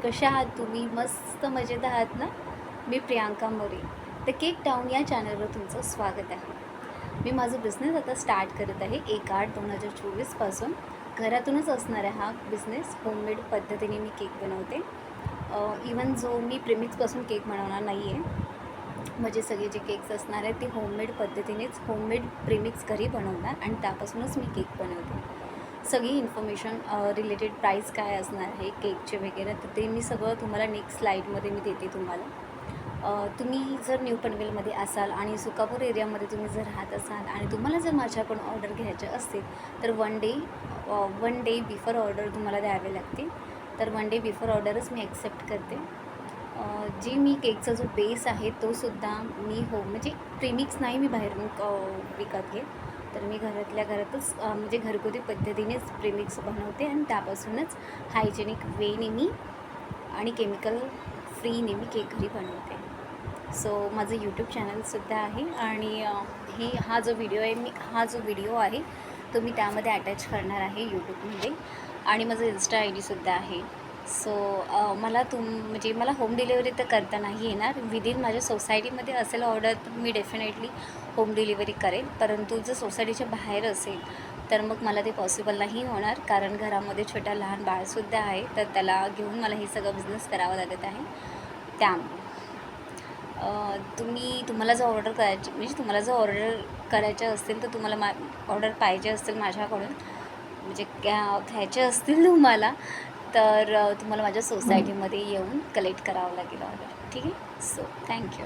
कशा आहात तुम्ही? मस्त मजेत आहात ना? मी Priyanka More. The cake town या चॅनलवर तुमचं स्वागत आहे. मी माझं बिझनेस आता स्टार्ट करत आहे 1/8/2024 घरातूनच असणारा हा बिझनेस होममेड पद्धतीने मी केक बनवते. इवन जो मी प्रेमिक्सपासून केक बनवणार नाही आहे. म्हणजे सगळे जे केक्स असणार आहेत ते होममेड पद्धतीनेच होममेड प्रेमिक्स घरी बनवणार आणि त्यापासूनच मी केक बनवते. सगळी इन्फॉर्मेशन रिलेटेड प्राईस काय असणार आहे केकचे वगैरे, तर ते मी सगळं तुम्हाला नेक्स्ट स्लाईडमध्ये मी देते तुम्हाला. तुम्ही जर न्यू पनवेलमध्ये असाल आणि सुकापूर एरियामध्ये तुम्ही जर राहत असाल आणि तुम्हाला जर माझ्याकडून ऑर्डर घ्यायचे असतील तर वन डे बिफोर ऑर्डर तुम्हाला द्यावे लागते. तर वन डे बिफोर ऑर्डरच मी ॲक्सेप्ट करते. जी मी केकचा जो बेस आहे तोसुद्धा मी म्हणजे प्रीमिक्स नाही मी बाहेरून विकत घेत. तर मी घरातल्या घरातच म्हणजे घरगुती पद्धतीनेच प्रीमिक्स बनवते आणि त्यापासूनच हायजेनिक वेने मी आणि केमिकल फ्रीने मी केक घरी बनवते. सो माझं यूट्यूब चॅनलसुद्धा आहे आणि हा जो व्हिडिओ आहे तो मी त्यामध्ये अटॅच करणार आहे यूट्यूबमध्ये आणि माझं इन्स्टा आय डीसुद्धा आहे. सो म्हणजे मला होम डिलिव्हरी तर करता नाही येणार. विदिन माझ्या सोसायटीमध्ये असेल ऑर्डर तर मी डेफिनेटली होम डिलिव्हरी करेल, परंतु जर सोसायटीच्या बाहेर असेल तर मग मला ते पॉसिबल नाही होणार, कारण घरामध्ये छोटा लहान बाळसुद्धा आहे, तर त्याला घेऊन मला हे सगळं बिझनेस करावं लागत आहे. त्यामुळे तुम्हाला जर ऑर्डर करायचे असतील तर तुम्हाला ऑर्डर पाहिजे असतील माझ्याकडून, म्हणजे घ्यायचे असतील तुम्हाला, तर तुम्हाला माझ्या सोसायटीमध्ये येऊन कलेक्ट करावं लागेल ऑर्डर. ठीक आहे. So thank you.